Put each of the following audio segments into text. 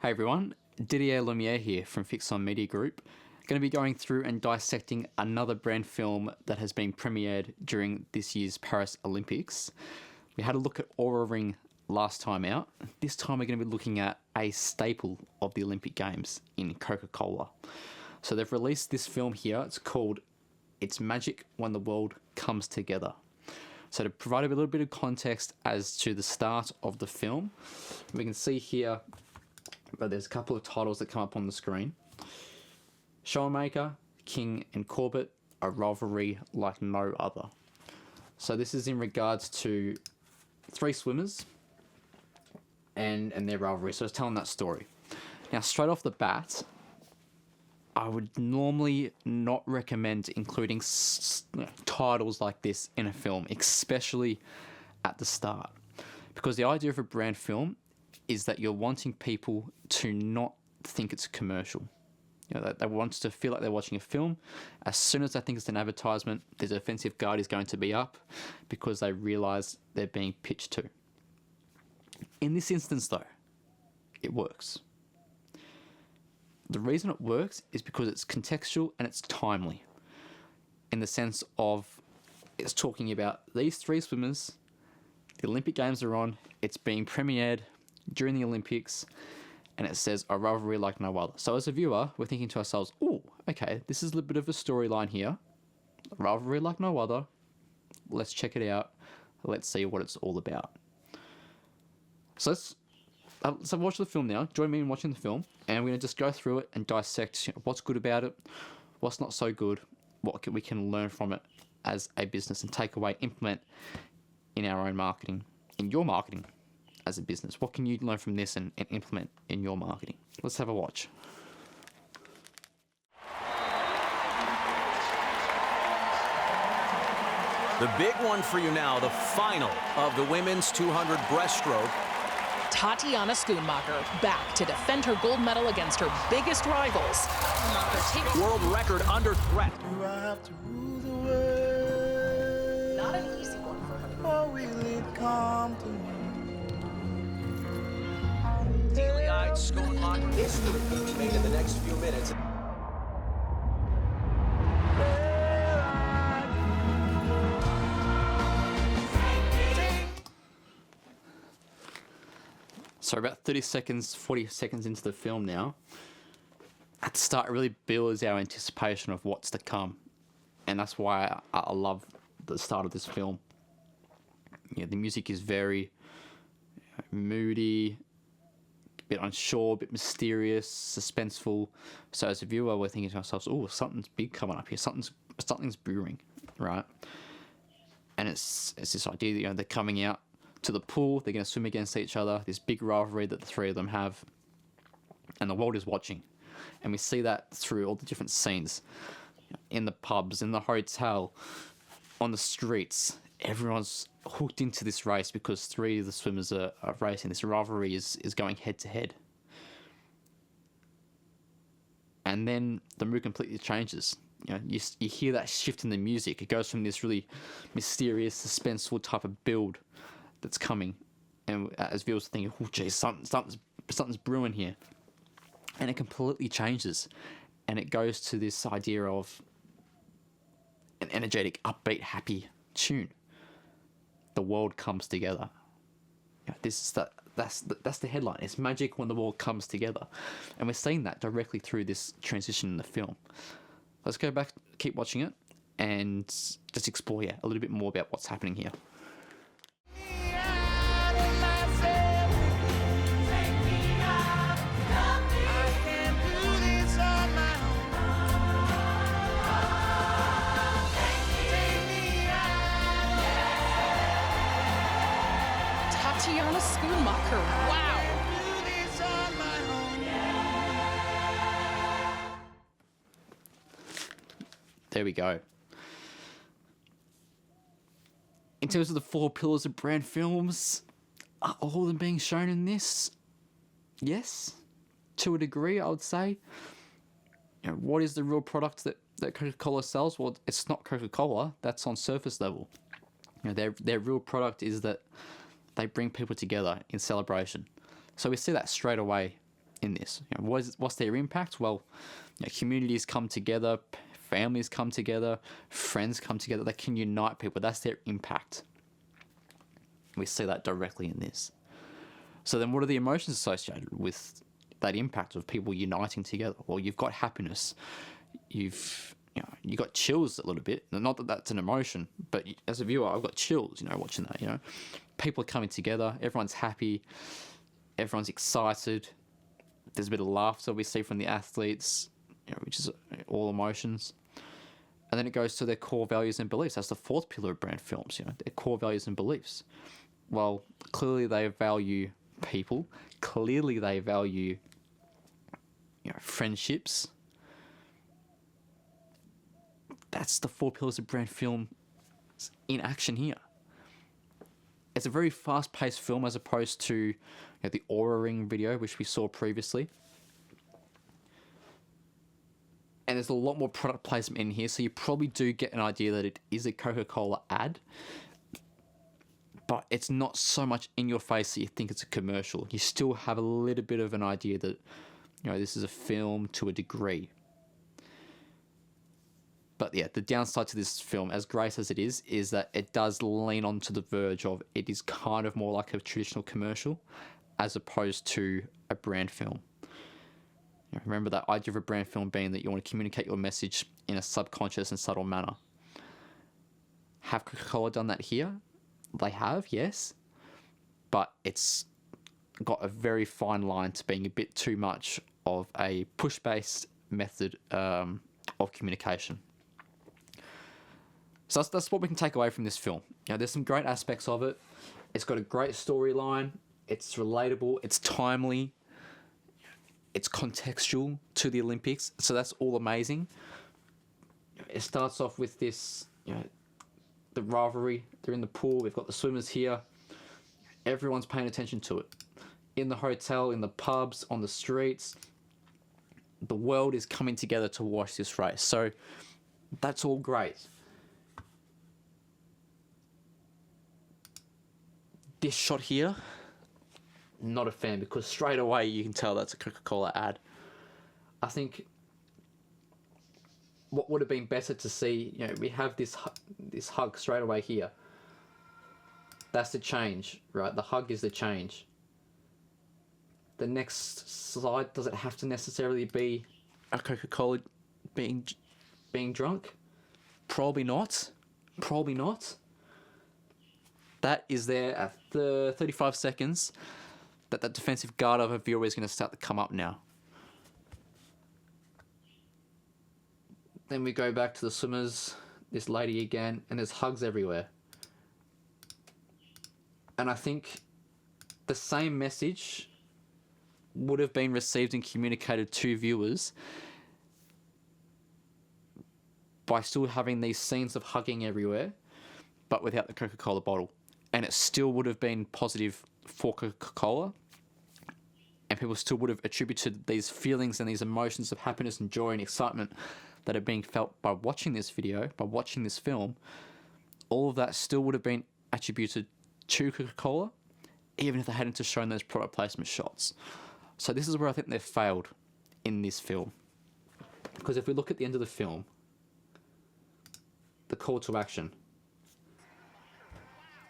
Hey everyone, Didier Lumiere here from Fixon Media Group. Going to be going through and dissecting another brand film that has been premiered during this year's Paris Olympics. We had a look at Aura Ring last time out. This time we're going to be looking at a staple of the Olympic Games in Coca Cola. So they've released this film here. It's called It's Magic When the World Comes Together. So to provide a little bit of context as to the start of the film, we can see here but there's a couple of titles that come up on the screen. Showmaker, King and Corbett, a rivalry like no other. So this is in regards to three swimmers and their rivalry. So it's telling that story. Now, straight off the bat, I would normally not recommend including titles like this in a film, especially at the start. Because the idea of a brand film is that you're wanting people to not think it's commercial. You know, they want to feel like they're watching a film. As soon as they think it's an advertisement, the defensive guard is going to be up because they realise they're being pitched to. In this instance, though, it works. The reason it works is because it's contextual and it's timely. In the sense of it's talking about these three swimmers, the Olympic Games are on, it's being premiered during the Olympics, and it says a rivalry like no other. So as a viewer, we're thinking to ourselves, oh, okay, this is a little bit of a storyline here. A rivalry like no other. Let's check it out. Let's see what it's all about. So let's watch the film now. Join me in watching the film, and we're going to just go through it and dissect what's good about it, what's not so good, what we can learn from it as a business and take away, implement in our own marketing, in your marketing as a business. What can you learn from this and implement in your marketing? Let's have a watch. The big one for you now, the final of the women's 200 breaststroke. Tatiana Schoonmaker back to defend her gold medal against her biggest rivals. World record under threat. Not an easy one for her. Or will it come to me? Steely-eyed Schoonmaker history being made in the next few minutes. So about 30 seconds, 40 seconds into the film now, at the start it really builds our anticipation of what's to come. And that's why I love the start of this film. Yeah, the music is very moody, a bit unsure, a bit mysterious, suspenseful. So as a viewer, we're thinking to ourselves, oh, something's big coming up here. Something's brewing, right? And it's this idea that, you know, they're coming out to the pool, they're going to swim against each other, this big rivalry that the three of them have, and the world is watching. And we see that through all the different scenes, in the pubs, in the hotel, on the streets. Everyone's hooked into this race because three of the swimmers are racing. This rivalry is going head to head. And then the mood completely changes. You know, you hear that shift in the music. It goes from this really mysterious, suspenseful type of build that's coming, and as viewers are thinking, oh geez, something's brewing here, and it completely changes, and it goes to this idea of an energetic, upbeat, happy tune. The world comes together. You know, that's the headline. It's magic when the world comes together, and we're seeing that directly through this transition in the film. Let's go back, keep watching it, and just explore a little bit more about what's happening here. Tatiana Schoonmaker, wow. There we go. In terms of the four pillars of brand films, are all of them being shown in this? Yes, to a degree, I would say. You know, what is the real product that Coca Cola sells? Well, it's not Coca Cola. That's on surface level. You know, their real product is that they bring people together in celebration. So we see that straight away in this. What's their impact? Well, communities come together, families come together, friends come together. They can unite people. That's their impact. We see that directly in this. So then what are the emotions associated with that impact of people uniting together? Well, you've got happiness. You got chills a little bit. Not that that's an emotion, but as a viewer, I've got chills, watching that, People are coming together. Everyone's happy. Everyone's excited. There's a bit of laughter we see from the athletes, which is all emotions. And then it goes to their core values and beliefs. That's the fourth pillar of brand films, their core values and beliefs. Well, clearly they value people. Clearly they value, friendships. That's the four pillars of brand film in action here. It's a very fast-paced film as opposed to the Aura Ring video, which we saw previously. And there's a lot more product placement in here, so you probably do get an idea that it is a Coca Cola ad. But it's not so much in your face that you think it's a commercial. You still have a little bit of an idea that, this is a film to a degree. But yeah, the downside to this film, as great as it is that it does lean onto the verge of it is kind of more like a traditional commercial as opposed to a brand film. Remember that idea of a brand film being that you want to communicate your message in a subconscious and subtle manner. Have Coca-Cola done that here? They have, yes. But it's got a very fine line to being a bit too much of a push-based method of communication. So that's what we can take away from this film. There's some great aspects of it. It's got a great storyline. It's relatable. It's timely. It's contextual to the Olympics. So that's all amazing. It starts off with this, the rivalry. They're in the pool. We've got the swimmers here. Everyone's paying attention to it. In the hotel, in the pubs, on the streets. The world is coming together to watch this race. So that's all great. This shot here, not a fan, because straight away you can tell that's a Coca-Cola ad. I think what would have been better to see, we have this hug straight away here. That's the change, right? The hug is the change. The next slide, does it have to necessarily be a Coca-Cola being drunk? Probably not. Probably not. That is there at 35 seconds. That defensive guard of a viewer is going to start to come up now. Then we go back to the swimmers, this lady again, and there's hugs everywhere. And I think the same message would have been received and communicated to viewers by still having these scenes of hugging everywhere, but without the Coca-Cola bottle. And it still would have been positive for Coca-Cola. And people still would have attributed these feelings and these emotions of happiness and joy and excitement that are being felt by watching this video, by watching this film. All of that still would have been attributed to Coca-Cola, even if they hadn't shown those product placement shots. So this is where I think they've failed in this film. Because if we look at the end of the film, the call to action,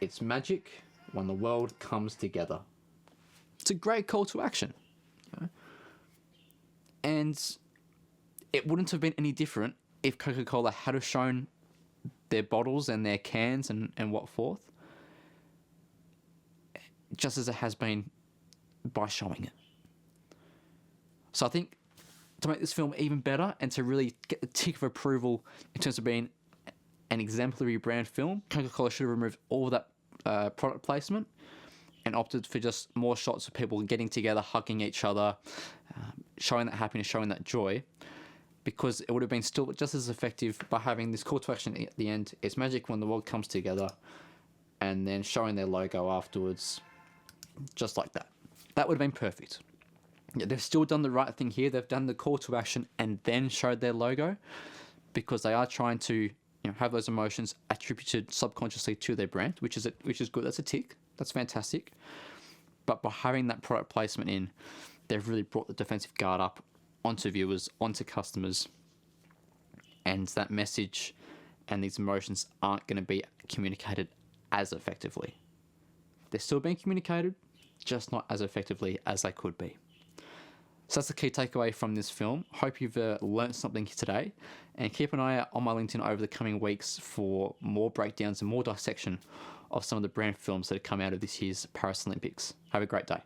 it's magic when the world comes together. It's a great call to action. And it wouldn't have been any different if Coca-Cola had have shown their bottles and their cans and what forth, just as it has been by showing it. So I think to make this film even better and to really get the tick of approval in terms of being an exemplary brand film, Coca-Cola should have removed all of that product placement and opted for just more shots of people getting together, hugging each other, showing that happiness, showing that joy, because it would have been still just as effective by having this call to action at the end. It's magic when the world comes together, and then showing their logo afterwards, just like that. That would have been perfect. Yeah, they've still done the right thing here. They've done the call to action and then showed their logo, because they are trying to have those emotions attributed subconsciously to their brand, which is good. That's a tick. That's fantastic. But by having that product placement in, they've really brought the defensive guard up onto viewers, onto customers, and that message and these emotions aren't going to be communicated as effectively. They're still being communicated, just not as effectively as they could be. So that's the key takeaway from this film. Hope you've learnt something today, and keep an eye out on my LinkedIn over the coming weeks for more breakdowns and more dissection of some of the brand films that have come out of this year's Paris Olympics. Have a great day.